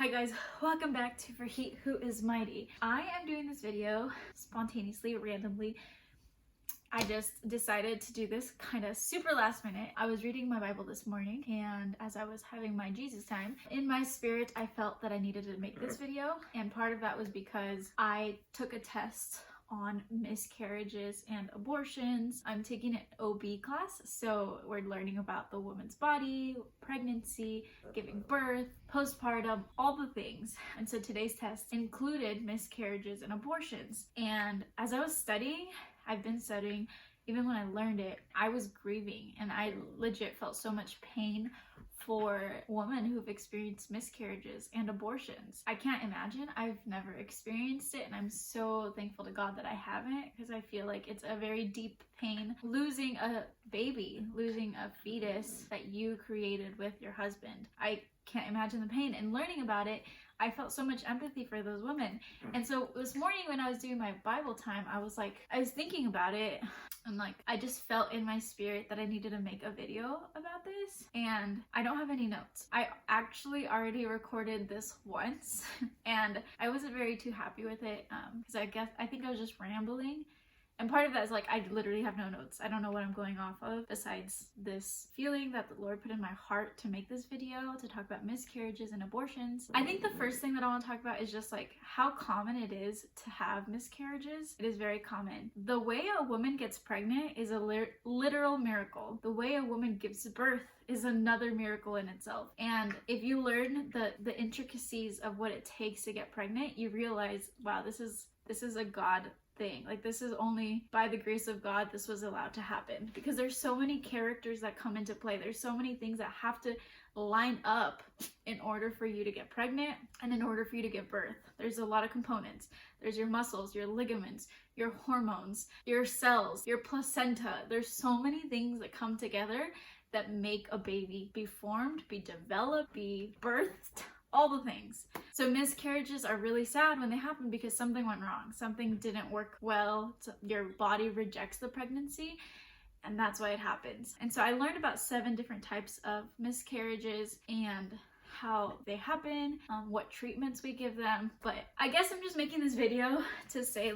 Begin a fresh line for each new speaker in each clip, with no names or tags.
Hi guys, welcome back to For He Who Is Mighty. I am doing this video spontaneously, randomly. I just decided to do this kind of super last minute. I was reading my Bible this morning, and as I was having my Jesus time, in my spirit I felt that I needed to make this video, and part of that was because I took a test on miscarriages and abortions. I'm taking an OB class, so we're learning about the woman's body, pregnancy, giving birth, postpartum, all the things. And so today's test included miscarriages and abortions. And as I was studying, I've been studying, even when I learned it, I was grieving, and I legit felt so much pain for women who've experienced miscarriages and abortions. I can't imagine. I've never experienced it, and I'm so thankful to God that I haven't, because I feel like it's a very deep pain. Losing a baby, losing a fetus that you created with your husband. I can't imagine the pain, and learning about it, I felt so much empathy for those women. And so this morning when I was doing my Bible time, I was thinking about it, and I just felt in my spirit that I needed to make a video about this, and I don't have any notes. I actually already recorded this once and I wasn't very too happy with it because I think I was just rambling. And part of that is I literally have no notes. I don't know what I'm going off of besides this feeling that the Lord put in my heart to make this video, to talk about miscarriages and abortions. I think the first thing that I want to talk about is just how common it is to have miscarriages. It is very common. The way a woman gets pregnant is a literal miracle. The way a woman gives birth is another miracle in itself. And if you learn the intricacies of what it takes to get pregnant, you realize, wow, this is a God thing. This is only by the grace of God this was allowed to happen, because there's so many characters that come into play. There's so many things that have to line up in order for you to get pregnant and in order for you to give birth. There's a lot of components. There's your muscles, your ligaments, your hormones, your cells, your placenta. There's so many things that come together that make a baby be formed, be developed, be birthed, all the things. So miscarriages are really sad when they happen because something went wrong. Something didn't work well. Your body rejects the pregnancy, and that's why it happens. And so I learned about 7 different types of miscarriages and how they happen, what treatments we give them. But I guess I'm just making this video to say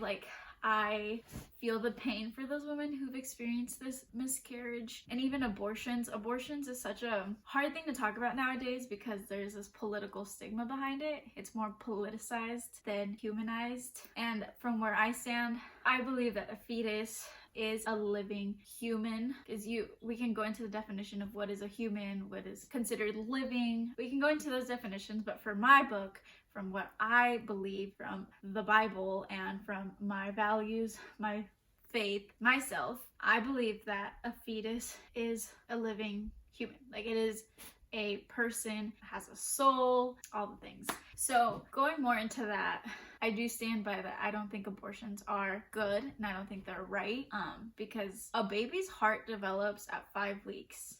I feel the pain for those women who've experienced this miscarriage and even abortions. Abortions is such a hard thing to talk about nowadays because there's this political stigma behind it. It's more politicized than humanized. And from where I stand, I believe that a fetus is a living human, because we can go into the definition of what is a human, what is considered living. We can go into those definitions, but for my book, from what I believe from the Bible and from my values, my faith, myself, I believe that a fetus is a living human. It is a person, has a soul, all the things. So going more into that, I do stand by that. I don't think abortions are good, and I don't think they're right, because a baby's heart develops at 5 weeks.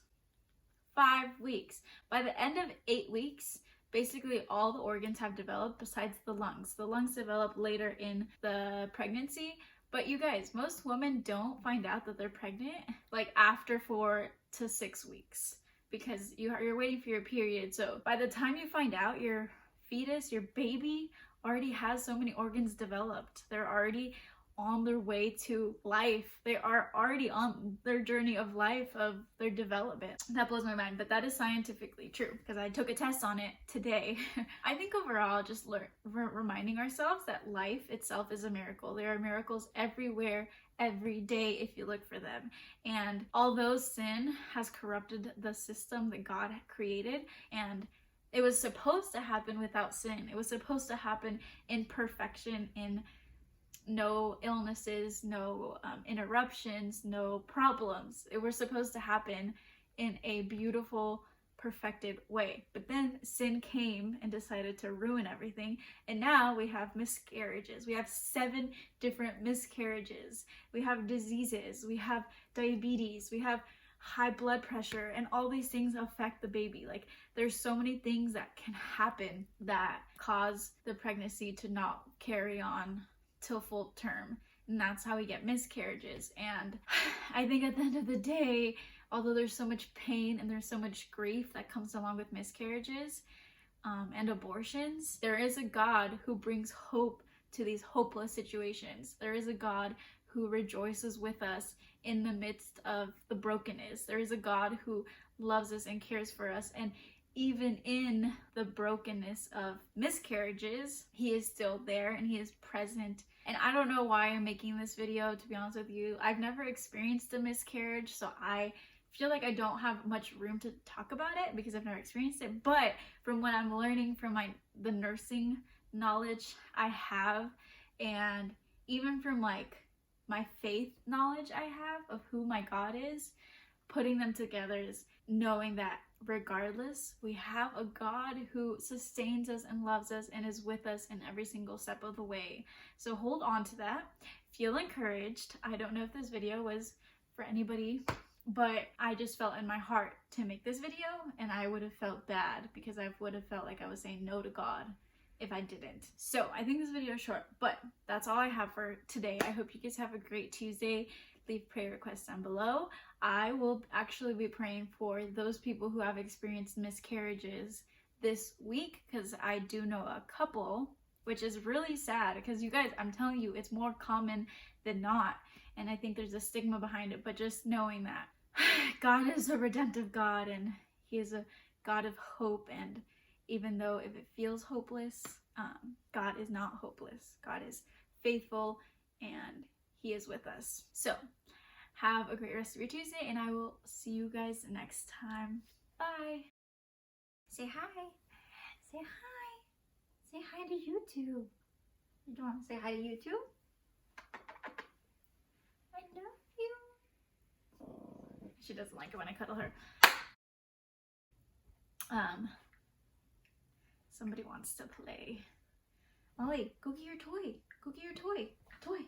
5 weeks. By the end of 8 weeks, basically all the organs have developed besides the lungs. The lungs develop later in the pregnancy, but you guys, most women don't find out that they're pregnant after 4 to 6 weeks, because you're waiting for your period. So by the time you find out, your fetus, your baby, already has so many organs developed. They're already on their way to life. They are already on their journey of life, of their development. That blows my mind, but that is scientifically true because I took a test on it today. I think overall, just reminding ourselves that life itself is a miracle. There are miracles everywhere, every day if you look for them. And although sin has corrupted the system that God created, and it was supposed to happen without sin. It was supposed to happen in perfection, in no illnesses, no interruptions, no problems. It was supposed to happen in a beautiful, perfected way. But then sin came and decided to ruin everything. And now we have miscarriages. We have 7 different miscarriages. We have diseases. We have diabetes. We have high blood pressure, and all these things affect the baby. There's so many things that can happen that cause the pregnancy to not carry on till full term, and that's how we get miscarriages. And I think at the end of the day, although there's so much pain and there's so much grief that comes along with miscarriages, and abortions. There is a God who brings hope to these hopeless situations. There is a God who rejoices with us in the midst of the brokenness. There is a God who loves us and cares for us. And even in the brokenness of miscarriages, he is still there and he is present. And I don't know why I'm making this video, to be honest with you. I've never experienced a miscarriage, so I feel like I don't have much room to talk about it because I've never experienced it. But from what I'm learning from the nursing knowledge I have, and even from like my faith knowledge I have of who my God is, putting them together is knowing that regardless, we have a God who sustains us and loves us and is with us in every single step of the way. So hold on to that. Feel encouraged. I don't know if this video was for anybody, but I just felt in my heart to make this video, and I would have felt bad because I would have felt like I was saying no to God if I didn't. So I think this video is short, but that's all I have for today. I hope you guys have a great Tuesday. Leave prayer requests down below. I will actually be praying for those people who have experienced miscarriages this week, because I do know a couple, which is really sad because you guys, I'm telling you, it's more common than not. And I think there's a stigma behind it, but just knowing that God is a redemptive God and he is a God of hope. And even though if it feels hopeless, God is not hopeless. God is faithful and he is with us. So have a great rest of your Tuesday, and I will see you guys next time. Bye. Say hi. Say hi. Say hi to YouTube. You don't want to say hi to YouTube? I love you. She doesn't like it when I cuddle her. Somebody wants to play. Molly, go get your toy. Go get your toy. Toy.